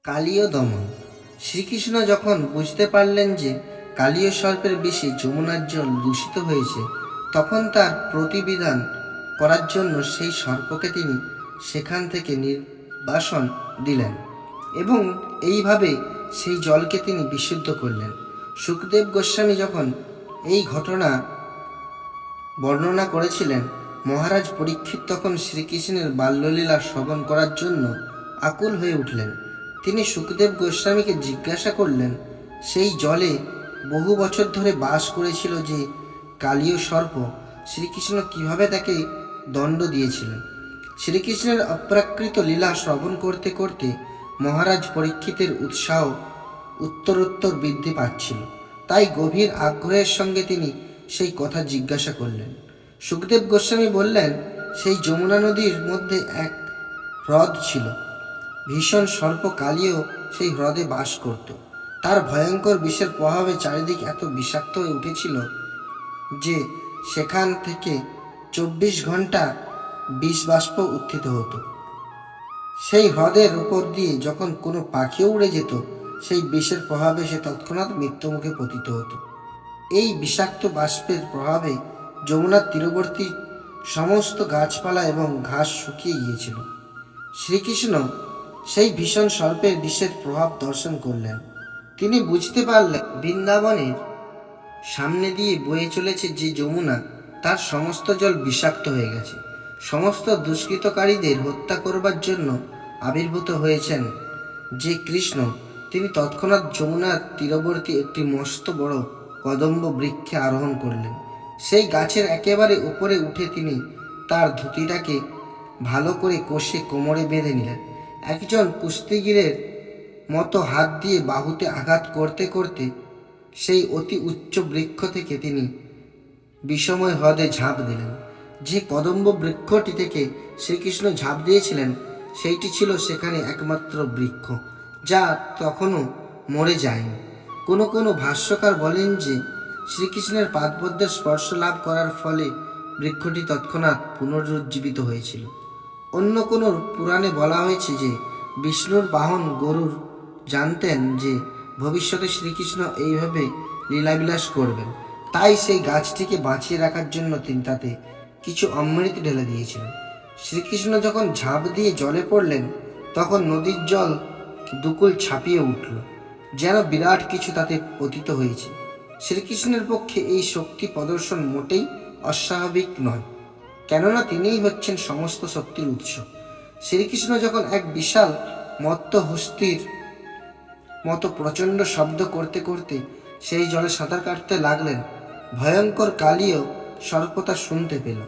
কালীয় দমন। শ্রীকৃষ্ণ যখন বুঝতে পারলেন যে কালীয় সর্পের বিষে যমুনার জল দূষিত হয়েছে, তখন তার প্রতিবিধান করার জন্য সেই সর্পকে তিনি সেখান থেকে নির্বাসন দিলেন এবং এইভাবে সেই জলকে তিনি বিশুদ্ধ করলেন। সুখদেব গোস্বামী যখন এই ঘটনা বর্ণনা করেছিলেন, মহারাজ পরীক্ষিত তখন শ্রীকৃষ্ণের বাল্যলীলা শ্রবণ করার জন্য আকুল হয়ে উঠলেন। তিনি সুখদেব গোস্বামীকে জিজ্ঞাসা করলেন, সেই জলে বহু বছর ধরে বাস করেছিল যে কালীয় সর্প, শ্রীকৃষ্ণ কিভাবে তাকে দণ্ড দিয়েছিলেন। শ্রীকৃষ্ণের অপ্রাকৃত লীলা শ্রবণ করতে করতে মহারাজ পরীক্ষিতের উৎসাহ উত্তরোত্তর বৃদ্ধি পাচ্ছিল। তাই গভীর আগ্রহের সঙ্গে তিনি সেই কথা জিজ্ঞাসা করলেন। সুখদেব গোস্বামী বললেন, সেই যমুনা নদীর মধ্যে এক হ্রদ ছিল। ভীষণ সর্প কালীয় সেই হ্রদে বাস করত। তার ভয়ঙ্কর বিষের প্রভাবে চারিদিক এত বিষাক্ত হয়ে উঠেছিল যে সেখান থেকে 24 ঘন্টা বিষ বাষ্প উত্থিত হতো। সেই হ্রদের উপর দিয়ে যখন কোনো পাখিও উড়ে যেত, সেই বিষের প্রভাবে সে তৎক্ষণাৎ মৃত্যুমুখে পতিত হতো। এই বিষাক্ত বাষ্পের প্রভাবে যমুনার তীরবর্তী সমস্ত গাছপালা এবং ঘাস শুকিয়ে গিয়েছিল। শ্রীকৃষ্ণ সেই ভীষণ সর্পের বিষের প্রভাব দর্শন করলেন। তিনি বুঝতে পারলেন, বৃন্দাবনের সামনে দিয়ে বয়ে চলেছে যে যমুনা, তার সমস্ত জল বিষাক্ত হয়ে গেছে। সমস্ত দুষ্কৃতকারীদের হত্যা করবার জন্য আবির্ভূত হয়েছেন যে কৃষ্ণ, তিনি তৎক্ষণাৎ যমুনার তীরবর্তী একটি মস্ত বড় কদম্ব বৃক্ষে আরোহণ করলেন। সেই গাছের একেবারে উপরে উঠে তিনি তার ধুতিটাকে ভালো করে কষে কোমরে বেঁধে নিলেন। একজন কুস্তিগীরের মতো হাত দিয়ে বাহুতে আঘাত করতে করতে সেই অতি উচ্চ বৃক্ষ থেকে তিনি বিষময় হ্রদে ঝাঁপ দিলেন। যে কদম্ব বৃক্ষটি থেকে শ্রীকৃষ্ণ ঝাঁপ দিয়েছিলেন, সেইটি ছিল সেখানে একমাত্র বৃক্ষ, যা তখনও মরে যায়নি। কোনো কোনো ভাষ্যকার বলেন যে শ্রীকৃষ্ণের পাদপদ্মের স্পর্শ লাভ করার ফলে বৃক্ষটি তৎক্ষণাৎ পুনরুজ্জীবিত হয়েছিল। অন্য কোনো পুরাণে বলা হয়েছে যে বিষ্ণুর বাহন গরুর জানতেন যে ভবিষ্যতে শ্রীকৃষ্ণ এইভাবে লীলাবিলাস করবেন, তাই সেই গাছটিকে বাঁচিয়ে রাখার জন্য তিনি তাতে কিছু অমৃত ঢেলে দিয়েছিলেন। শ্রীকৃষ্ণ যখন ঝাঁপ দিয়ে জলে পড়লেন, তখন নদীর জল দুকুল ছাপিয়ে উঠল, যেন বিরাট কিছু তাতে পতিত হয়েছে। শ্রীকৃষ্ণের পক্ষে এই শক্তি প্রদর্শন মোটেই অস্বাভাবিক নয়, কেননা তিনিই হচ্ছেন সমস্ত শক্তির উৎস। শ্রীকৃষ্ণ যখন এক বিশাল মত্ত হস্তির মতো প্রচণ্ড শব্দ করতে করতে সেই জলে সাঁতার কাটতে লাগলেন, ভয়ঙ্কর কালীয় সর্পতা শুনতে পেল।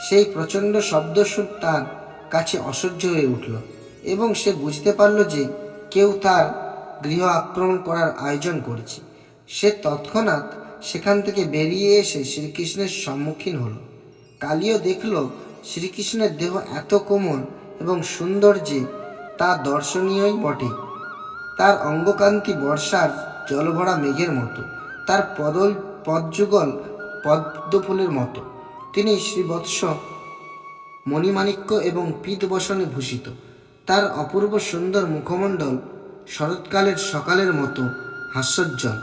সেই প্রচণ্ড শব্দ তার কাছে অসহ্য হয়ে উঠল এবং সে বুঝতে পারল যে কেউ তার গৃহ আক্রমণ করার আয়োজন করেছে। সে তৎক্ষণাৎ সেখান থেকে বেরিয়ে এসে শ্রীকৃষ্ণের সম্মুখীন হল। কালীয় দেখল শ্রীকৃষ্ণের দেহ এত কোমল এবং সুন্দর যে তা দর্শনীয়ই বটে। তার অঙ্গকান্তি বর্ষার জলভরা মেঘের মতো, তার পদযুগল পদ্মফুলের মতো। তিনি শ্রীবৎস মণিমাণিক্য এবং পীতবসনে ভূষিত। তার অপূর্ব সুন্দর মুখমণ্ডল শরৎকালের সকালের মতো হাস্যোজ্জ্বল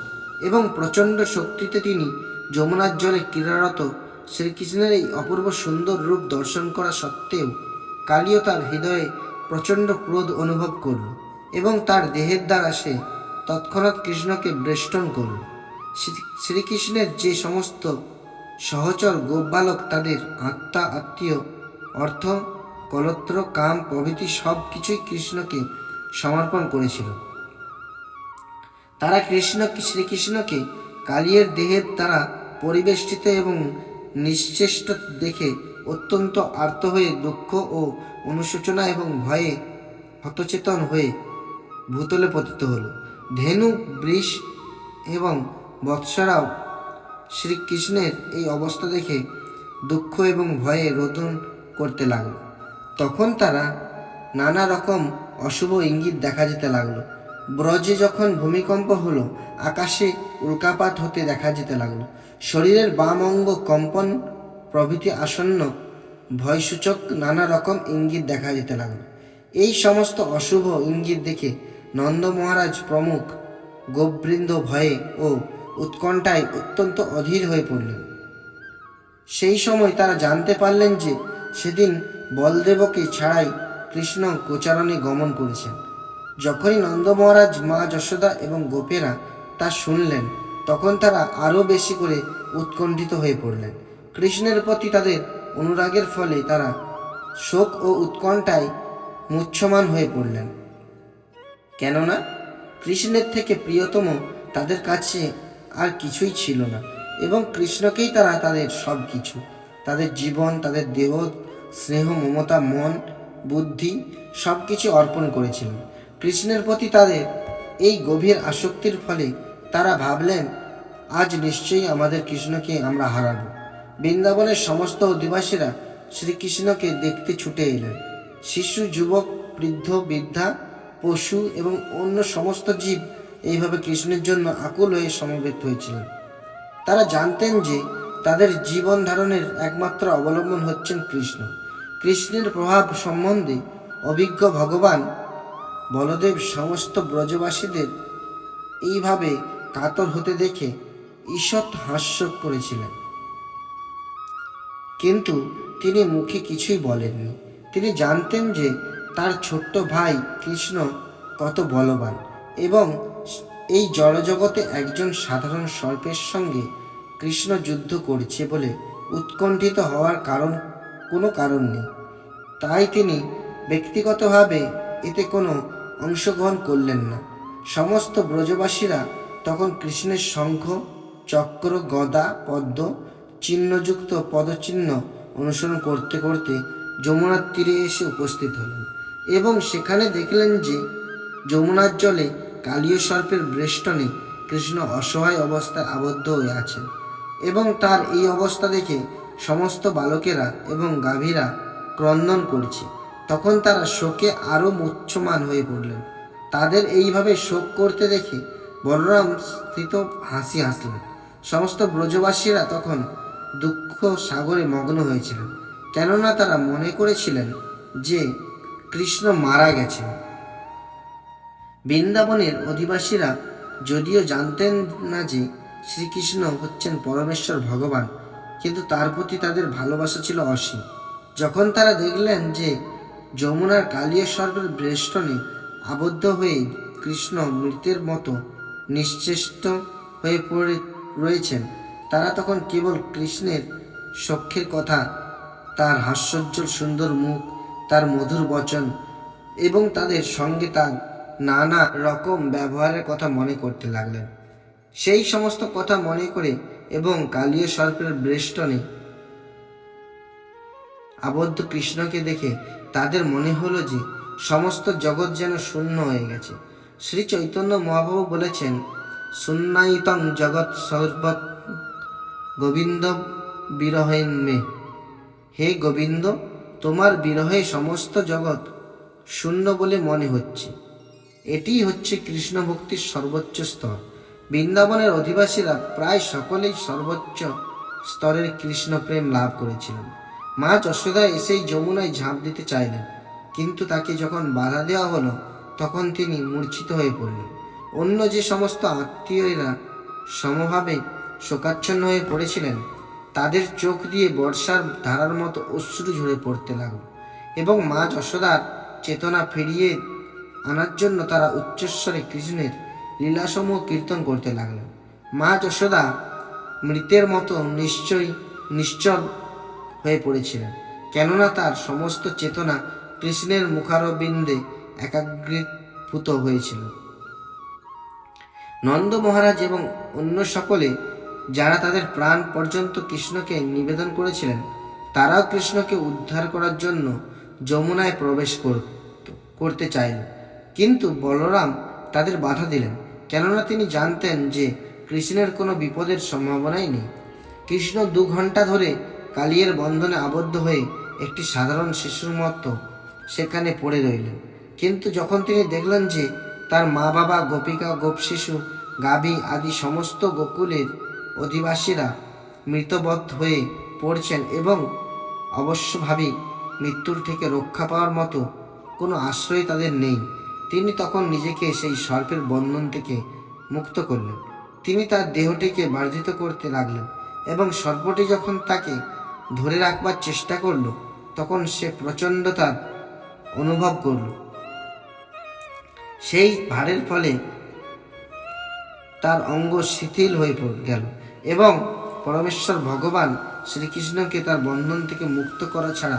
এবং প্রচণ্ড শক্তিতে তিনি যমুনার জলে ক্রীড়ারত শ্রীকৃষ্ণের এই অপূর্ব সুন্দর রূপ দর্শন করা সত্ত্বেও কালীয় তার হৃদয়ে প্রচণ্ড ক্রোধ অনুভব করল এবং তার দেহের দ্বারা সে তৎক্ষণাৎ কৃষ্ণকে বেষ্টন করল। শ্রীকৃষ্ণের যে সমস্ত সহচর গোপবালক তাদের আত্মা, আত্মীয়, অর্থ, কলত্র, কাম প্রভৃতি সব কিছুই কৃষ্ণকে সমর্পণ করেছিল, তারা শ্রীকৃষ্ণকে কালীয়ের দেহের দ্বারা পরিবেষ্টিত এবং নিশ্চেষ্ট দেখে অত্যন্ত আর্ত হয়ে দুঃখ ও অনুশোচনা এবং ভয়ে হতচেতন হয়ে ভূতলে পতিত হল। ধেনু, বৃষ এবং বৎসরাও শ্রীকৃষ্ণের এই অবস্থা দেখে দুঃখ এবং ভয়ে রোদন করতে লাগলো। তখন তারা নানা রকম অশুভ ইঙ্গিত দেখা যেতে লাগলো। ব্রজে যখন ভূমিকম্প হলো, আকাশে উল্কাপাত হতে দেখা যেতে লাগলো। শরীরের বাম অঙ্গ কম্পন প্রভৃতি আসন্ন ভয়সূচক নানা রকম ইঙ্গিত দেখা যেতে লাগলো। এই সমস্ত অশুভ ইঙ্গিত দেখে নন্দ মহারাজ প্রমুখ গোপবৃন্দ ভয়ে ও উৎকণ্ঠায় অত্যন্ত অধীর হয়ে পড়লেন। সেই সময় তারা জানতে পারলেন যে সেদিন বলদেবকে ছাড়াই কৃষ্ণ গোচারণে গমন করেছেন। যখনই নন্দ মহারাজ, মা যশোদা এবং গোপেরা তা শুনলেন, তখন তারা আরও বেশি করে উৎকণ্ঠিত হয়ে পড়লেন। কৃষ্ণের প্রতি তাদের অনুরাগের ফলে তারা শোক ও উৎকণ্ঠায় মুহ্যমান হয়ে পড়লেন। কেননা কৃষ্ণের থেকে প্রিয়তম তাদের কাছে আর কিছুই ছিল না, এবং কৃষ্ণকেই তারা তাদের সব কিছু, তাদের জীবন, তাদের দেহ, স্নেহ, মমতা, মন, বুদ্ধি সব কিছু অর্পণ করেছিলেন। কৃষ্ণের প্রতি তাদের এই গভীর আসক্তির ফলে তারা ভাবলেন, আজ নিশ্চয়ই আমাদের কৃষ্ণকে আমরা হারাবো। বৃন্দাবনের সমস্ত অধিবাসীরা শ্রীকৃষ্ণকে দেখতে ছুটে এলেন। শিশু, যুবক, বৃদ্ধ, বৃদ্ধা, পশু এবং অন্য সমস্ত জীব এইভাবে কৃষ্ণের জন্য আকুল হয়ে সমবেত হয়েছিলেন। তারা জানতেন যে তাদের জীবন ধারণের একমাত্র অবলম্বন হচ্ছেন কৃষ্ণ। কৃষ্ণের প্রভাব সম্বন্ধে অভিজ্ঞ ভগবান বলদেব সমস্ত ব্রজবাসীদের এইভাবে কাতর হতে দেখে ঈষৎ হাস্য করেছিলেন, কিন্তু তিনি মুখে কিছুই বলেননি। তিনি জানতেন যে তার ছোট্ট ভাই কৃষ্ণ কত বলবান, এবং এই জড়জগতে একজন সাধারণ সর্পের সঙ্গে কৃষ্ণ যুদ্ধ করছে বলে উৎকণ্ঠিত হওয়ার কোনো কারণ নেই। তাই তিনি ব্যক্তিগতভাবে এতে কোনো অংশগ্রহণ করলেন না। সমস্ত ব্রজবাসীরা তখন কৃষ্ণের শঙ্খ, চক্র, গদা, পদ্ম চিহ্নযুক্ত পদচিহ্ন অনুসরণ করতে করতে যমুনার তীরে এসে উপস্থিত হলেন, এবং সেখানে দেখলেন যে যমুনার জলে কালীয় সর্পের বেষ্টনে কৃষ্ণ অসহায় অবস্থায় আবদ্ধ হয়ে আছেন, এবং তার এই অবস্থা দেখে সমস্ত বালকেরা এবং গাভীরা ক্রন্দন করছে। তখন তারা শোকে আরও মুহ্যমান হয়ে পড়লেন। তাদের এইভাবে শোক করতে দেখে বলরাম স্থিত হাসি হাসলেন। সমস্ত ব্রজবাসীরা তখন দুঃখ সাগরে মগ্ন হয়েছিলেন, কেননা তারা মনে করেছিলেন যে কৃষ্ণ মারা গেছেন। বৃন্দাবনের অধিবাসীরা যদিও জানতেন না যে শ্রীকৃষ্ণ হচ্ছেন পরমেশ্বর ভগবান, কিন্তু তার প্রতি তাদের ভালোবাসা ছিল অসীম। যখন তারা দেখলেন যে যমুনার কালীয় সর্পের বেষ্টনে আবদ্ধ হয়ে কৃষ্ণ মৃতের মতো নিশ্চেষ্ট হয়ে রয়েছেন, তারা তখন কেবল কৃষ্ণের সখ্যের কথা, তার হাস্যোজ্জ্বল সুন্দর মুখ, তার মধুর বচন এবং তাদের সঙ্গে তার নানা রকম ব্যবহারের কথা মনে করতে লাগলেন। সেই সমস্ত কথা মনে করে এবং কালীয় সর্পের বেষ্টনে আবদ্ধ কৃষ্ণকে দেখে তাদের মনে হলো যে সমস্ত জগৎ যেন শূন্য হয়ে গেছে। শ্রী চৈতন্য মহাপ্রভু বলেছেন, শূন্যায়িতং জগৎ সর্বত গোবিন্দ বিরহেন মে। হে গোবিন্দ, তোমার বিরহে সমস্ত জগৎ শূন্য বলে মনে হচ্ছে। এটিই হচ্ছে কৃষ্ণ ভক্তির সর্বোচ্চ স্তর। বৃন্দাবনের অধিবাসীরা প্রায় সকলেই সর্বোচ্চ স্তরের কৃষ্ণ প্রেম লাভ করেছিলেন। মা যশোদা এসেই যমুনায় ঝাঁপ দিতে চাইলেন, কিন্তু তাকে যখন বাধা দেওয়া হলো তখন তিনি মূর্ছিত হয়ে পড়লেন। অন্য যে সমস্ত আত্মীয়রা সমভাবে শোকাচ্ছন্ন হয়ে পড়েছিলেন, তাদের চোখ দিয়ে বর্ষার ধারার মতো অশ্রু ঝরে পড়তে লাগলো, এবং মা যশোদার চেতনা ফিরিয়ে আনার জন্য তারা উচ্চস্বরে কৃষ্ণের লীলাসমূহ কীর্তন করতে লাগলেন। মা যশোদা মৃতের মতো নিশ্চল হয়ে পড়েছিলেন, কেননা তার সমস্ত চেতনা কৃষ্ণের মুখারবিন্দে একাগ্রীভূত হয়েছিল। নন্দ মহারাজ এবং অন্য সকলে যারা তাদের প্রাণ পর্যন্ত কৃষ্ণকে নিবেদন করেছিলেন, তারাও কৃষ্ণকে উদ্ধার করার জন্য যমুনায় প্রবেশ করতে চাইল, কিন্তু বলরাম তাদের বাধা দিলেন, কেননা তিনি জানতেন যে কৃষ্ণের কোনো বিপদের সম্ভাবনাই নেই। কৃষ্ণ 2 ঘন্টা ধরে কালিয়ের বন্ধনে আবদ্ধ হয়ে একটি সাধারণ শিশুর মতো সেখানে পড়ে রইলেন, কিন্তু যখন তিনি দেখলেন যে তার মা বাবা, গোপিকা, গোপশিশু, গাভী আদি সমস্ত গোকুলের অধিবাসীরা মৃতবৎ হয়ে পড়ছেন এবং অবশ্যভাবী মৃত্যুর থেকে রক্ষা পাওয়ার মতো কোনো আশ্রয় তাদের নেই, তিনি তখন নিজেকে সেই সর্পের বন্ধন থেকে মুক্ত করলেন। তিনি তার দেহটিকে বর্ধিত করতে লাগলেন এবং সর্পটি যখন তাকে ধরে রাখবার চেষ্টা করল তখন সে প্রচণ্ডতার অনুভব করল। সেই ভারের ফলে তার অঙ্গ শিথিল হয়ে গেল এবং পরমেশ্বর ভগবান শ্রীকৃষ্ণকে তার বন্ধন থেকে মুক্ত করা ছাড়া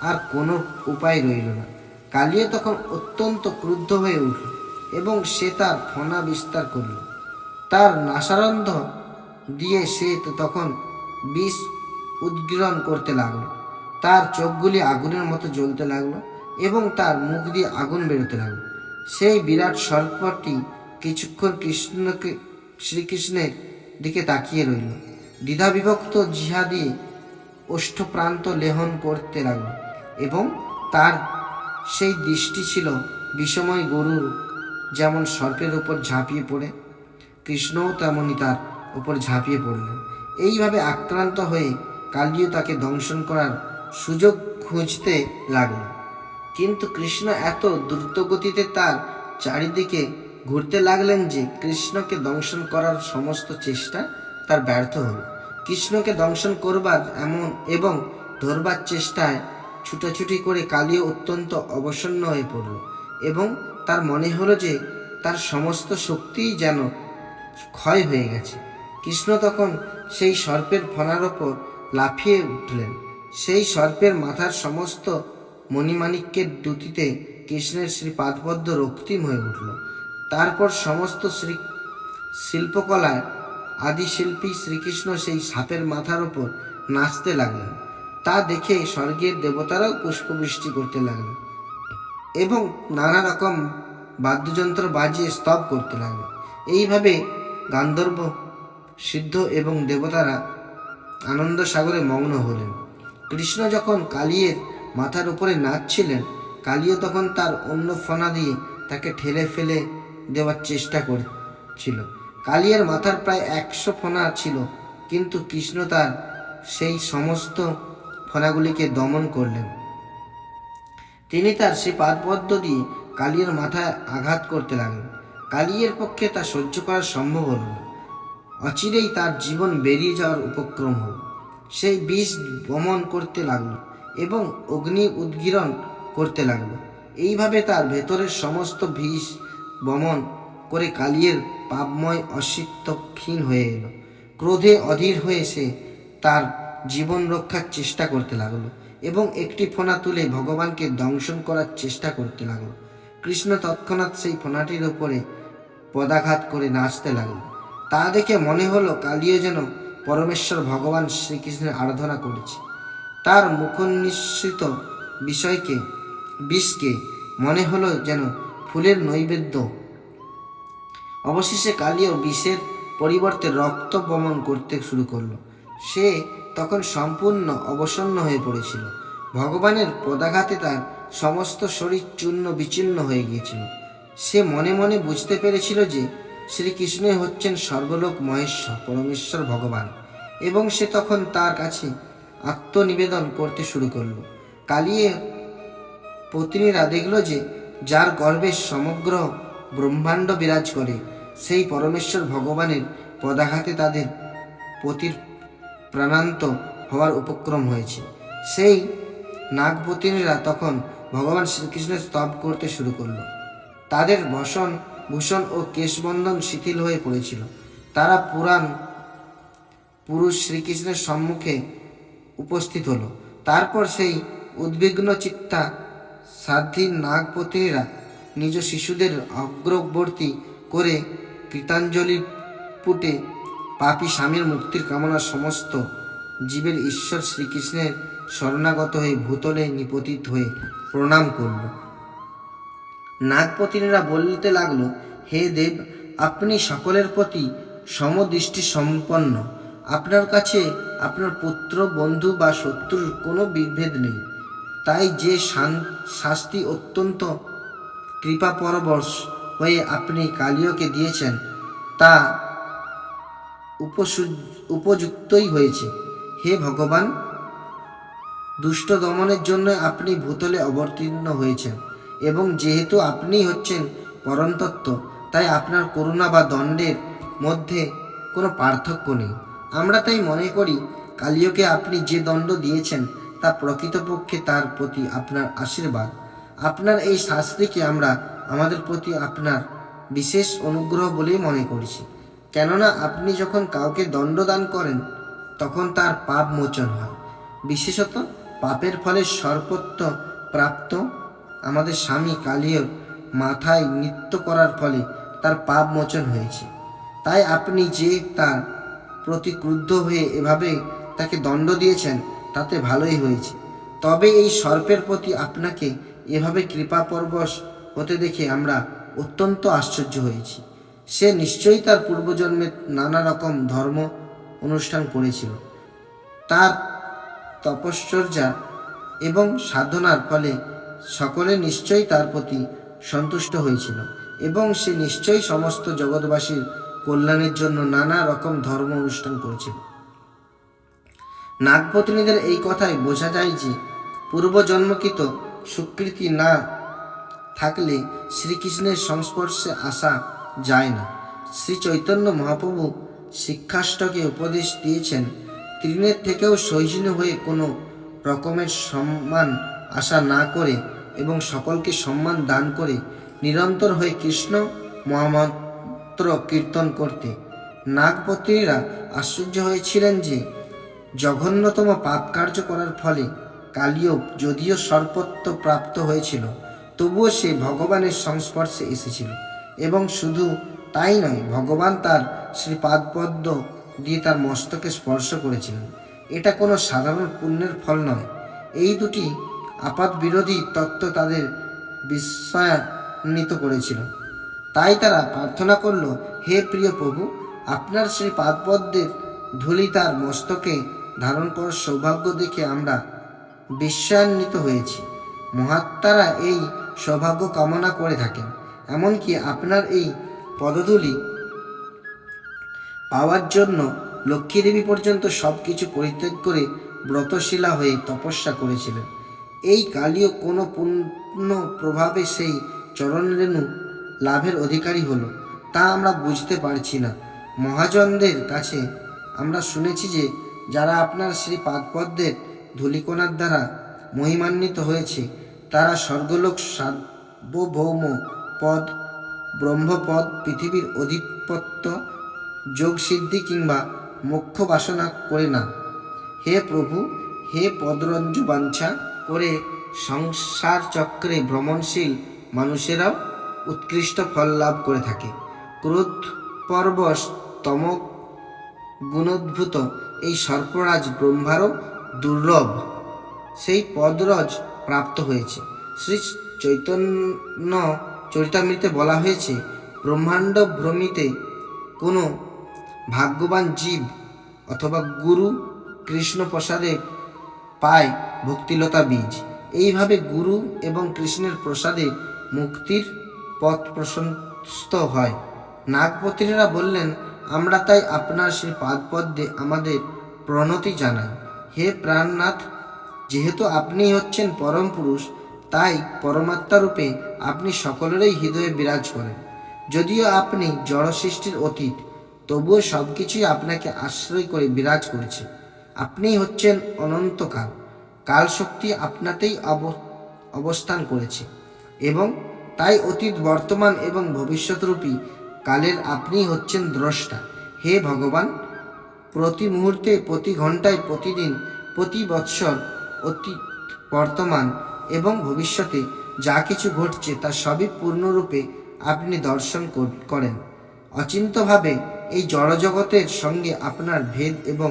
আর কোনো উপায় রইল না। কালিয়া তখন অত্যন্ত ক্রুদ্ধ হয়ে উঠল এবং সে তার ফণা বিস্তার করল। তার নাসারন্ধ দিয়ে সে তখন বিষ উদ্গীরণ করতে লাগলো। তার চোখগুলি আগুনের মতো জ্বলতে লাগলো এবং তার মুখ দিয়ে আগুন বেরোতে লাগলো। সেই বিরাট সর্পটি কিছুক্ষণ শ্রীকৃষ্ণের দিকে তাকিয়ে রইল। দ্বিধাবিভক্ত জিহা দিয়ে ওষ্ঠপ্রান্ত লেহন করতে লাগলো এবং তার সেই দৃষ্টি ছিল বিষময় গরুর যেমন সর্পের উপর ঝাঁপিয়ে পড়ে, কৃষ্ণও তেমনই তার উপর ঝাঁপিয়ে পড়লেন। এইভাবে আক্রান্ত হয়ে কালিও তাকে দংশন করার সুযোগ খুঁজতে লাগল। কিন্তু কৃষ্ণ এত দ্রুতগতিতে তার চারিদিকে ঘুরতে লাগলেন যে কৃষ্ণকে দংশন করার সমস্ত চেষ্টা তার ব্যর্থ হল। কৃষ্ণকে দংশন করবার এবং ধরবার চেষ্টায় ছুটাছুটি করে কালিও অত্যন্ত অবসন্ন হয়ে পড়ল এবং তার মনে হলো যে তার সমস্ত শক্তিই যেন ক্ষয় হয়ে গেছে। কৃষ্ণ তখন সেই সর্পের ফণার ওপর লাফিয়ে উঠলেন। সেই সর্পের মাথার সমস্ত মণিমাণিক্যের দ্যুতিতে কৃষ্ণের শ্রীপাদপদ্ম রক্তিম হয়ে উঠল। তারপর সমস্ত শিল্পকলায় আদিশিল্পী শ্রীকৃষ্ণ সেই সাপের মাথার ওপর নাচতে লাগলেন। তা দেখে স্বর্গের দেবতারাও পুষ্পবৃষ্টি করতে লাগলেন এবং নানা রকম বাদ্যযন্ত্র বাজিয়ে স্তব করতে লাগলেন। এইভাবে গান্ধর্ব, সিদ্ধ এবং দেবতারা আনন্দ সাগরে মগ্ন হলেন। কৃষ্ণ যখন কালিয়ের মাথার উপরে নাচছিলেন, কালিও তখন তার অন্য ফণা দিয়ে তাকে ঠেলে ফেলে দেওয়ার চেষ্টা করছিল। কালিয়ের মাথার প্রায় 100 ফণা ছিল, কিন্তু কৃষ্ণ তার সেই সমস্ত ফণাগুলিকে দমন করলেন। তিনি তার সেই পাদপদ্ম দিয়ে কালিয়ের মাথায় আঘাত করতে লাগলেন। কালিয়ের পক্ষে তা সহ্য করা সম্ভব হল না। অচিরেই তার জীবন বেরিয়ে যাওয়ার উপক্রম হল। সেই বিষ বমন করতে লাগল এবং অগ্নি উদ্গীরণ করতে লাগল। এইভাবে তার ভেতরের সমস্ত বিষ বমন করে কালিয়ের পাপময় অস্তিত্ব ক্ষীণ হয়ে এলো। ক্রোধে অধীর হয়ে সে তার জীবন রক্ষার চেষ্টা করতে লাগলো এবং একটি ফণা তুলে ভগবানকে দংশন করার চেষ্টা করতে লাগলো। কৃষ্ণ তৎক্ষণাৎ সেই ফণাটির উপরে পদাঘাত করে নাচতে লাগলো। তা দেখে মনে হলো কালিও যেন পরমেশ্বর ভগবান শ্রীকৃষ্ণের আরাধনা করেছে। তার মুখনিঃসৃত বিষকে মনে হলো যেন ফুলের নৈবেদ্য। অবশেষে কালিও বিষের পরিবর্তে রক্ত বমন করতে শুরু করলো। সে তখন সম্পূর্ণ অবসন্ন হয়ে পড়েছিল। ভগবানের পদাঘাতে তার সমস্ত শরীর চূর্ণ বিচূর্ণ হয়ে গিয়েছিল। সে মনে মনে বুঝতে পেরেছিল যে শ্রীকৃষ্ণই হচ্ছেন সর্বলোক মহেশ্বর পরমেশ্বর ভগবান এবং সে তখন তার কাছে আত্মনিবেদন করতে শুরু করলো। কালিয়ে পত্নীরা দেখল যে যার গর্ভে সমগ্র ব্রহ্মাণ্ড বিরাজ করে সেই পরমেশ্বর ভগবানের পদাঘাতে তাদের পতির প্রাণান্ত হওয়ার উপক্রম হয়েছে। সেই নাগপত্নীরা তখন ভগবান শ্রীকৃষ্ণের স্তব করতে শুরু করল। তাদের ভূষণ ও কেশবন্ধন শিথিল হয়ে পড়েছিল। তারা পুরুষ শ্রীকৃষ্ণের সম্মুখে উপস্থিত হলো। তারপর সেই উদ্বিগ্ন চিত্তা সাধ্বী নাগপত্নীরা নিজ শিশুদের অগ্রবর্তী করে কৃতাঞ্জলি পুটে পাপী স্বামীর মুক্তির কামনা সমস্ত জীবের ঈশ্বর শ্রীকৃষ্ণের শরণাগত হয়ে ভূতলে নিপতিত হয়ে প্রণাম করল। নাগপত্নীরা বলতে লাগলো, হে দেব, আপনি সকলের প্রতি সমদৃষ্টি সম্পন্ন। আপনার কাছে আপনার পুত্র, বন্ধু বা শত্রুর কোনো বিভেদ নেই। তাই যে শাস্তি অত্যন্ত কৃপাপরবশ হয়ে আপনি কালিয়কে দিয়েছেন তা উপযুক্তই হয়েছে। হে ভগবান, দুষ্ট দমনের জন্য আপনি ভূতলে অবতীর্ণ হয়েছেন এবং যেহেতু আপনি হচ্ছেন পরমতত্ত্ব, তাই আপনার করুণা বা দণ্ডের মধ্যে কোনো পার্থক্য নেই। আমরা তাই মনে করি কালিওকে আপনি যে দণ্ড দিয়েছেন তা প্রকৃতপক্ষে তার প্রতি আপনার আশীর্বাদ। আপনার এই শাস্তিকে আমরা আমাদের প্রতি আপনার বিশেষ অনুগ্রহ বলেই মনে করছি, কেননা আপনি যখন কাউকে দণ্ডদান করেন তখন তার পাপ মোচন হয়। বিশেষত পাপের ফলে সর্বত্র প্রাপ্ত আমাদের স্বামী কালিয়র মাথায় নৃত্য করার ফলে তার পাপ মোচন হয়েছে। তাই আপনি যে তার প্রতি ক্রুদ্ধ হয়ে এভাবে তাকে দণ্ড দিয়েছেন তাতে ভালোই হয়েছে। তবে এই সর্পের প্রতি আপনাকে এভাবে কৃপাপরবশ হতে দেখে আমরা অত্যন্ত আশ্চর্য হয়েছি। সে নিশ্চয়ই তার পূর্বজন্মে নানা রকম ধর্ম অনুষ্ঠান করেছিল। তার তপশ্চর্যা এবং সাধনার ফলে সকলে নিশ্চয়ই তার প্রতি সন্তুষ্ট হয়েছিল এবং সে নিশ্চয়ই সমস্ত জগৎবাসীর কল্যাণের জন্য নানা রকম ধর্ম অনুষ্ঠান করেছিল। নাগপত্নীদের এই কথায় বোঝা যায় যে পূর্বজন্মকৃত সুকৃতি না থাকলে শ্রীকৃষ্ণের সংস্পর্শে আসা যায় না। শ্রী চৈতন্য মহাপ্রভু শিক্ষাষ্টকে উপদেশ দিয়েছেন, তৃণের থেকেও সৌজন্য হয়ে কোনো রকমের সম্মান আশা না করে এবং সকলকে সম্মান দান করে নিরন্তর হয়ে কৃষ্ণ মহামন্ত্র কীর্তন করতে। নাগপত্নীরা আশ্চর্য হয়েছিলেন যে জঘন্যতম পাপ কার্য করার ফলে কালিও যদিও সর্বত্র প্রাপ্ত হয়েছিল, তবুও সে ভগবানের সংস্পর্শে এসেছিল এবং শুধু তাই নয়, ভগবান তার শ্রীপাদপদ্ম দিয়ে তার মস্তকে স্পর্শ করেছিলেন। এটা কোনো সাধারণ পুণ্যের ফল নয়। এই দুটি আপাত বিরোধী তত্ত্ব তাদের বিস্ময়ান্বিত করেছিল। তাই তারা প্রার্থনা করল, হে প্রিয় প্রভু, আপনার শ্রী পাদপদ্মের ধূলি তার মস্তকে ধারণ করার সৌভাগ্য দেখে আমরা বিস্ময়ান্বিত হয়েছি। মহাত্মারা এই সৌভাগ্য কামনা করে থাকেন। এমনকি আপনার এই পদধূলি পাওয়ার জন্য লক্ষ্মীদেবী পর্যন্ত সব কিছু পরিত্যাগ করে ব্রতশীলা হয়ে তপস্যা করেছিলেন। এই কালীয় কোনো পূর্ণ প্রভাবে সেই চরণরেণু লাভের অধিকারী হলো, তা আমরা বুঝতে পারছি না। মহাজনদের কাছে আমরা শুনেছি যে যারা আপনার শ্রী পাদপদ্মের ধূলিকণার দ্বারা মহিমান্বিত হয়েছে তারা স্বর্গলোক, সার্বভৌম পদ, ব্রহ্মপদ, পৃথিবীর অধিপত্য, যোগসিদ্ধি কিংবা মোক্ষ বাসনা করে না। হে প্রভু, হে পদরঞ্জ বাঞ্ছা করে সংসার চক্রে ভ্রমণশীল মানুষেরাও উৎকৃষ্ট ফল লাভ করে থাকে। ক্রোধ পরবশ তম গুণোদ্ভূত এই সর্পরাজ ব্রহ্মারও দুর্লভ সেই পদরজ প্রাপ্ত হয়েছে। শ্রী চৈতন্য চরিতামৃতে বলা হয়েছে, ব্রহ্মাণ্ড ভ্রমিতে কোনো ভাগ্যবান জীব অথবা গুরু কৃষ্ণ প্রসাদে পায় ভক্তিলতা বীজ। এইভাবে গুরু এবং কৃষ্ণের প্রসাদে মুক্তির পথ প্রশস্ত হয়। নাগপত্নীরা বললেন, আমরা তাই আপনার সেই পাদপদ্মে আমাদের প্রণতি জানাই। হে প্রাণনাথ, যেহেতু আপনি হচ্ছেন পরম পুরুষ, তাই পরমাত্মারূপে আপনি সকলেরই হৃদয়ে বিরাজ করেন। যদিও আপনি জড় সৃষ্টির অতীত, তবুও সব কিছুই আপনাকে আশ্রয় করে বিরাজ করছে। আপনি হচ্ছেন অনন্তকাল, কালশক্তি আপনাতেই অবস্থান করেছে এবং তাই অতীত, বর্তমান এবং ভবিষ্যৎরূপী কালের আপনি হচ্ছেন দ্রষ্টা। হে ভগবান, প্রতি মুহূর্তে, প্রতি ঘন্টায়, প্রতিদিন, প্রতি বৎসর, অতীত, বর্তমান এবং ভবিষ্যতে যা কিছু ঘটছে তা সবই পূর্ণরূপে আপনি দর্শন করেন। অচিন্ত্যভাবে এই জড়জগতের সঙ্গে আপনার ভেদ এবং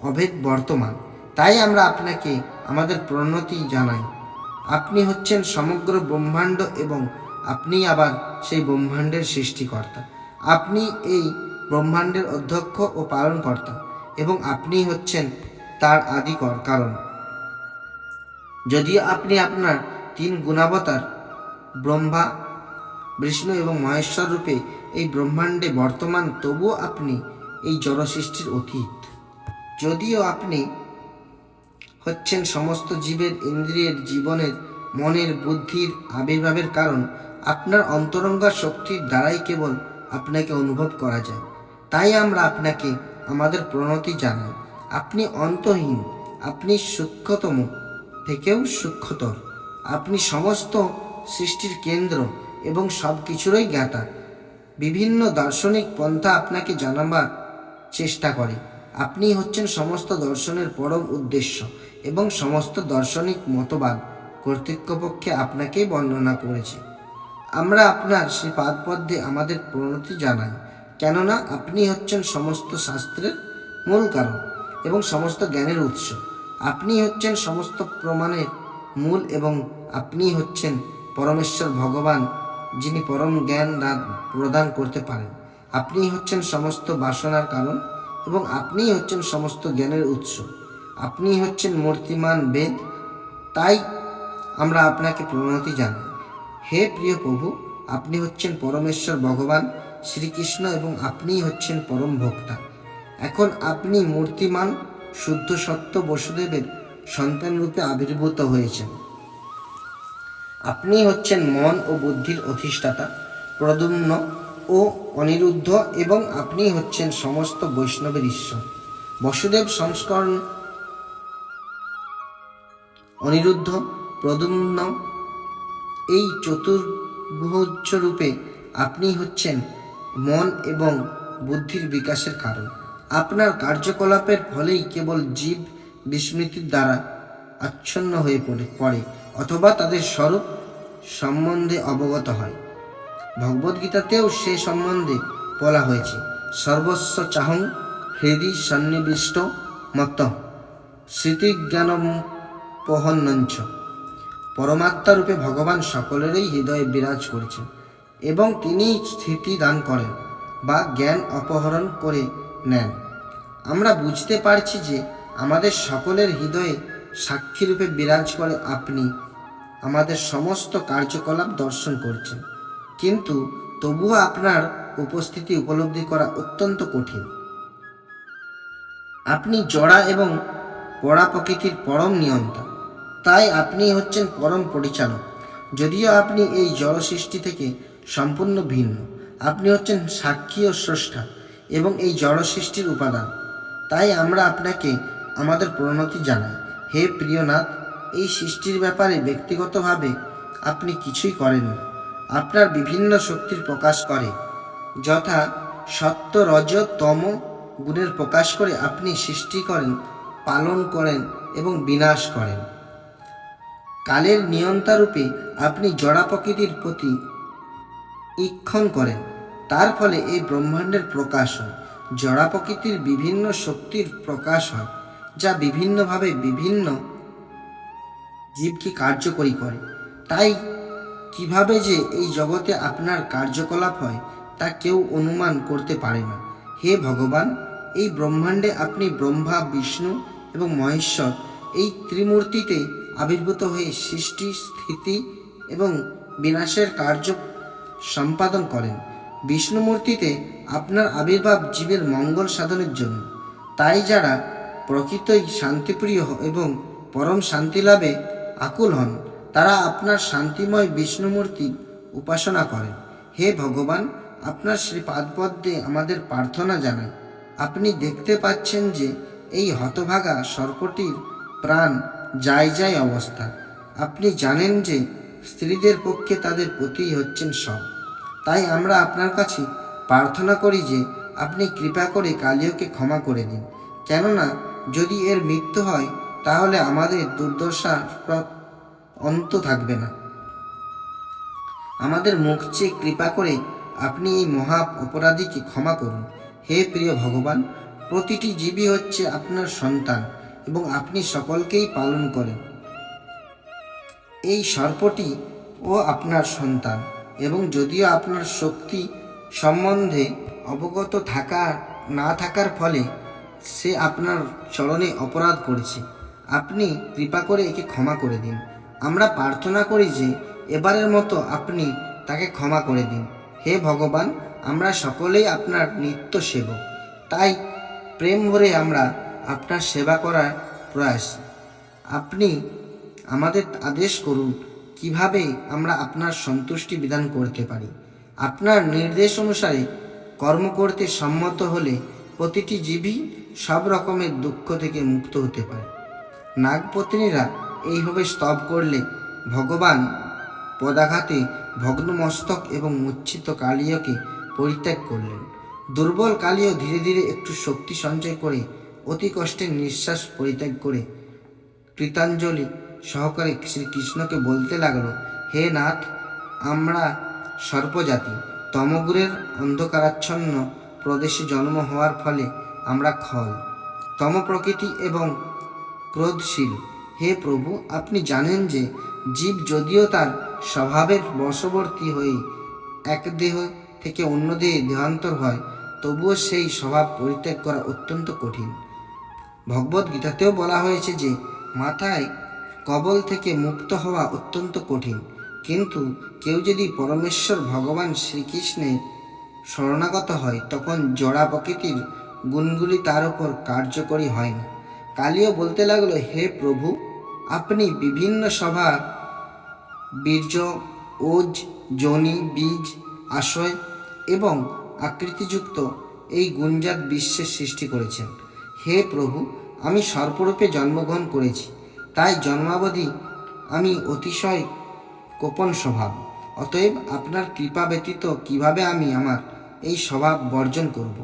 অভেদ বর্তমান। তাই আমরা আপনাকে আমাদের প্রণতি জানাই। আপনি হচ্ছেন সমগ্র ব্রহ্মাণ্ড এবং আপনি আবার সেই ব্রহ্মাণ্ডের সৃষ্টিকর্তা। আপনি এই ব্রহ্মাণ্ডের অধ্যক্ষ ও পালনকর্তা এবং আপনি হচ্ছেন তার আদি কারণ। যদিও আপনি আপনার 3 গুণাবতার ব্রহ্মা, বিষ্ণু এবং মহেশ্বর রূপে এই ব্রহ্মাণ্ডে বর্তমান, তবুও আপনি এই জড় সৃষ্টির অতীত। যদিও আপনি হচ্ছেন সমস্ত জীবের, ইন্দ্রিয়ের, জীবনের মনের বুদ্ধির আবির্ভাবের কারণ আপনার অন্তরঙ্গা শক্তির দ্বারাই কেবল আপনাকে অনুভব করা যায়। তাই আমরা আপনাকে আমাদের প্রণতি জানাই। আপনি অন্তহীন, আপনি সূক্ষ্মতম থেকেও সূক্ষ্মতর, আপনি সমস্ত সৃষ্টির কেন্দ্র এবং সব কিছুরই জ্ঞাতা। বিভিন্ন দার্শনিক পন্থা আপনাকে জানাবার চেষ্টা করে আপনি হচ্ছেন সমস্ত দর্শনের পরম উদ্দেশ্য, এবং সমস্ত দার্শনিক মতবাদ কর্তৃপক্ষে আপনাকেই বর্ণনা করেছে। আমরা আপনার সেই পাদপদ্মে আমাদের প্রণতি জানাই, কেননা আপনি হচ্ছেন সমস্ত শাস্ত্রের মূল কারণ এবং সমস্ত জ্ঞানের উৎস। আপনি হচ্ছেন সমস্ত প্রমাণের মূল, এবং আপনি হচ্ছেন পরমেশ্বর ভগবান, যিনি পরম জ্ঞান প্রদান করতে পারেন। আপনি হচ্ছেন সমস্ত বাসনার কারণ, এবং আপনি হচ্ছেন সমস্ত জ্ঞানের উৎস। আপনি হচ্ছেন মূর্তিমান বেদ। তাই আমরা আপনাকে প্রণতি জানাই। হে প্রিয় প্রভু, আপনি হচ্ছেন পরমেশ্বর ভগবান শ্রীকৃষ্ণ, এবং আপনিই হচ্ছেন পরম ভোক্তা। এখন আপনি মূর্তিমান শুদ্ধ সত্য বসুদেবের সন্তান রূপে আবির্ভূত হয়েছেন। আপনি হচ্ছেন মন ও বুদ্ধির অধিষ্ঠাতা, প্রদ্যুম্ন ও অনিরুদ্ধ, এবং আপনি হচ্ছেন সমস্ত বৈষ্ণবের ঈশ্বর। বসুদেব সংস্করণ অনিরুদ্ধ প্রদ্যুম্ন এই চতুর্ভুজ রূপে আপনি হচ্ছেন মন এবং বুদ্ধির বিকাশের কারণ। আপনার কার্যকলাপের ফলেই কেবল জীব বিস্মৃতির দ্বারা আচ্ছন্ন হয়ে পড়ে অথবা তাদের স্বরূপ সম্বন্ধে অবগত হয়। ভগবদ্গীতাতেও সে সম্বন্ধে বলা হয়েছে, সর্বস্ব চাহং হৃদি সন্নিবিষ্ট মত স্মৃতিজ্ঞানম পহন্নঞ্চ। পরমাত্মা রূপে ভগবান সকলেরই হৃদয়ে বিরাজ করেছেন, এবং তিনি স্থিতি দান করেন বা জ্ঞান অপহরণ করে নেন। আমরা বুঝতে পারছি যে আমাদের সকলের হৃদয়ে সাক্ষীরূপে বিরাজ করে আপনি আমাদের সমস্ত কার্যকলাপ দর্শন করছেন, কিন্তু তবুও আপনার উপস্থিতি উপলব্ধি করা অত্যন্ত কঠিন। আপনি জড়া এবং পড়া প্রকৃতির পরম নিয়ন্তা, তাই আপনি হচ্ছেন পরম পরিচালক। যদিও আপনি এই জড় সৃষ্টি থেকে সম্পূর্ণ ভিন্ন, আপনি হচ্ছেন সাক্ষী ও স্রষ্টা এবং এই জড় সৃষ্টির উপাদান। তাই আমরা আপনাকে আমাদের প্রণতি জানাই। হে প্রিয়নাথ, এই সৃষ্টির ব্যাপারে ব্যক্তিগতভাবে আপনি কিছুই করেন না। আপনার বিভিন্ন শক্তির প্রকাশ করে, যথা সত্য রজ তম গুণের প্রকাশ করে আপনি সৃষ্টি করেন, পালন করেন এবং বিনাশ করেন। কালের নিয়ন্তারূপে আপনি জড়া প্রকৃতির প্রতি ঈক্ষণ করেন, তার ফলে এই ব্রহ্মাণ্ডের প্রকাশ হয়। জড়া প্রকৃতির বিভিন্ন শক্তির প্রকাশ হয়, যা বিভিন্নভাবে বিভিন্ন জীবকে কার্যকরী করে। তাই কিভাবে যে এই জগতে আপনার কার্যকলাপ হয় তা কেউ অনুমান করতে পারে না। হে ভগবান, এই ব্রহ্মাণ্ডে আপনি ব্রহ্মা, বিষ্ণু এবং মহেশ্বর এই ত্রিমূর্তিতে আবির্ভূত হয়ে সৃষ্টি, স্থিতি এবং বিনাশের কার্য সম্পাদন করেন। বিষ্ণুমূর্তিতে আপনার আবির্ভাব জীবের মঙ্গল সাধনের জন্য। তাই যারা প্রকৃতই শান্তিপ্রিয় এবং পরম শান্তি লাভে আকুল হন, তারা আপনার শান্তিময় বিষ্ণুমূর্তি উপাসনা করেন। হে ভগবান, আপনার শ্রী পাদপদ্মে আমাদের প্রার্থনা জানাই। আপনি দেখতে পাচ্ছেন যে এই হতভাগা সর্পটির প্রাণ যায় যায় অবস্থা। আপনি জানেন যে স্ত্রীদের পক্ষে তাদের পতিই হচ্ছেন সব। তাই আমরা আপনার কাছে প্রার্থনা করি যে আপনি কৃপা করে কালিয়কে ক্ষমা করে দিন, কেননা যদি এর মৃত্যু হয় তাহলে আমাদের দুর্দশার অন্ত থাকবে না। আমাদের মুখ চেয়ে কৃপা করে আপনি এই মহা অপরাধীকে ক্ষমা করুন। হে প্রিয় ভগবান, প্রতিটি জীবই হচ্ছে আপনার সন্তান এবং আপনি সকলকেই পালন করেন। এই সর্পটি ও আপনার সন্তান, এবং যদিও আপনার শক্তি সম্বন্ধে অবগত না থাকার ফলে সে আপনার চরণে অপরাধ করেছে, আপনি কৃপা করে একে ক্ষমা করে দিন। আমরা প্রার্থনা করি যে এবারের মতো আপনি তাকে ক্ষমা করে দিন। হে ভগবান, আমরা সকলেই আপনার নিত্য সেবক, তাই প্রেম ভরে আমরা আপনার সেবা করার প্রয়াস। আপনি আমাদের আদেশ করুন কিভাবে আমরা আপনার সন্তুষ্টি বিধান করতে পারি। আপনার নির্দেশ অনুসারে কর্ম করতে সম্মত হলে প্রতিটি জীবই সব রকমের দুঃখ থেকে মুক্ত হতে পারে। নাগপত্নীরা এইভাবে স্তব করলে ভগবান পদাঘাতে ভগ্নমস্তক এবং মূর্ছিত কালীয়কে পরিত্যাগ করলেন। দুর্বল কালীয় ধীরে ধীরে একটু শক্তি সঞ্চয় করে অতি কষ্টে নিঃশ্বাস পরিত্যাগ করে কৃতাঞ্জলি সহকারে শ্রীকৃষ্ণকে বলতে লাগলো, হে নাথ, আমরা সর্পজাতি, তমগুরের অন্ধকারাচ্ছন্ন প্রদেশে জন্ম হওয়ার ফলে আমরা খল, তম প্রকৃতি এবং ক্রোধশীল। হে প্রভু, আপনি জানেন যে জীব যদিও তার স্বভাবের বশবর্তী হয়ে এক দেহ থেকে অন্য দেহে দেহান্তর হয়, তবুও সেই স্বভাব পরিত্যাগ করা অত্যন্ত কঠিন। ভগবদ্গীতাতেও বলা হয়েছে যে মাথায় কবল থেকে মুক্ত হওয়া অত্যন্ত কঠিন, কিন্তু কেউ যদি পরমেশ্বর ভগবান শ্রীকৃষ্ণের শরণাগত হয় তখন জড়া প্রকৃতির গুণগুলি তার উপর কার্যকরী হয় না। কালীও বলতে লাগলো, হে প্রভু, আপনি বিভিন্ন স্বভাব, বীর্য, ওজ, যোনি, বীজ, আশয় এবং আকৃতিযুক্ত এই গুণজাত বিশ্বের সৃষ্টি করেছেন। হে প্রভু, আমি সর্পরূপে জন্মগ্রহণ করেছি, তাই জন্মাবধি আমি অতিশয় কোপন স্বভাব। অতএব আপনার কৃপা ব্যতীত কিভাবে আমি আমার এই স্বভাব বর্জন করব?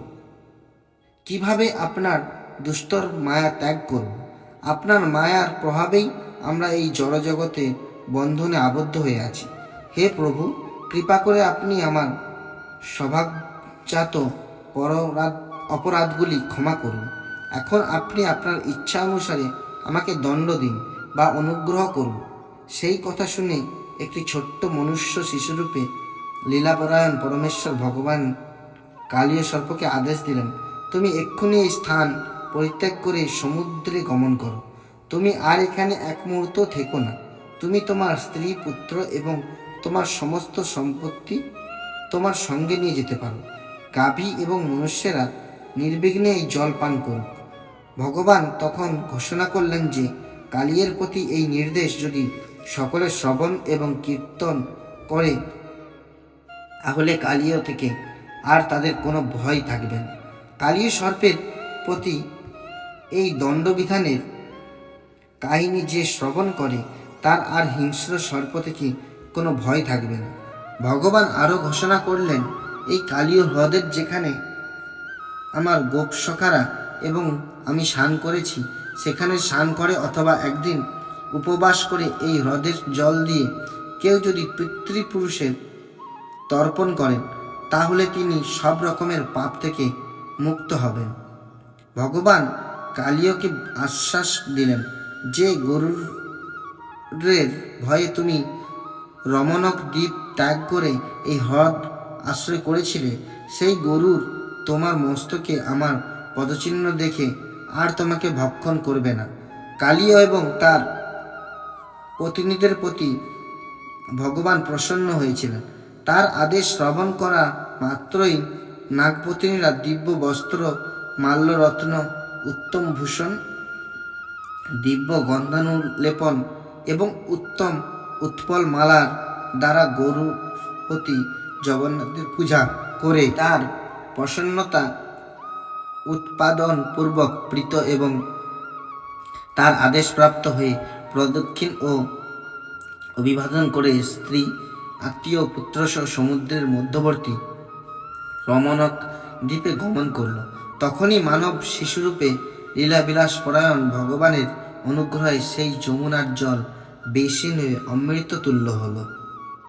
কিভাবে আপনার দুস্তর মায়া ত্যাগ করব? আপনার মায়ার প্রভাবেই আমরা এই জড়জগতে বন্ধনে আবদ্ধ হয়ে আছি। হে প্রভু, কৃপা করে আপনি আমার স্বভাবজাত অপরাধগুলি ক্ষমা করুন। এখন আপনি আপনার ইচ্ছা অনুসারে আমাকে দণ্ড দিন বা অনুগ্রহ করুন। সেই কথা শুনে একটি ছোট্ট মনুষ্য শিশুরূপে লীলাপরায়ণ পরমেশ্বর ভগবান কালীয় সর্পকে আদেশ দিলেন, তুমি এক্ষুনি এই স্থান পরিত্যাগ করে সমুদ্রে গমন করো। তুমি আর এখানে এক মুহূর্ত থেকো না। তুমি তোমার স্ত্রী, পুত্র এবং তোমার সমস্ত সম্পত্তি তোমার সঙ্গে নিয়ে যেতে পারো। গাভী এবং মনুষ্যেরা নির্বিঘ্নে এই জল পান করুক। ভগবান তখন ঘোষণা করলেন যে কালীয়ের প্রতি এই নির্দেশ যদি সকলে শ্রবণ এবং কীর্তন করে, তাহলে কালীয় থেকে আর তাদের কোনো ভয় থাকবে না। কালীয় সর্পের প্রতি এই দণ্ডবিধানের কাহিনী যে শ্রবণ করে, তার আর হিংস্র সর্প থেকে কোনো ভয় থাকবে না। ভগবান আরও ঘোষণা করলেন, এই কালীয় হ্রদের যেখানে আমার গোপসখারা এবং আমি স্নান করেছি, সেখানে স্নান করে অথবা একদিন উপবাস করে এই হ্রদের জল দিয়ে কেউ যদি পিতৃপুরুষের তর্পণ করেন, তাহলে তিনি সব রকমের পাপ থেকে মুক্ত হবেন। ভগবান কালীয়কে আশ্বাস দিলেন যে গরুরের ভয়ে তুমি রমণক দ্বীপ ত্যাগ করে এই হ্রদ আশ্রয় করেছিলে, সেই গরুর তোমার মস্তকে আমার পদচিহ্ন দেখে আর তোমাকে ভক্ষণ করবে না। কালীয় এবং তার প্রতিনিধিদের প্রতি ভগবান প্রসন্ন হয়েছিলেন। তার আদেশ শ্রবণ করা মাত্রই নাগপত্নীরা দিব্য বস্ত্র, মাল্যরত্ন, উত্তম ভূষণ, দিব্য গন্ধানুলেপন এবং উত্তম উৎপল মালার দ্বারা গরুপতি জগন্নাথের পূজা করে তার প্রসন্নতা উৎপাদন পূর্বক প্রীত এবং তার আদেশপ্রাপ্ত হয়ে প্রদক্ষিণ ও অভিবাদন করে স্ত্রী, আত্মীয়, পুত্রসহ সমুদ্রের মধ্যবর্তী রমণক দ্বীপে গমন করল। তখনই মানব শিশুরূপে লীলাবিলাস পরায়ণ ভগবানের অনুগ্রহে সেই যমুনার জল বেশিন হয়ে অমৃত তুল্য হলো।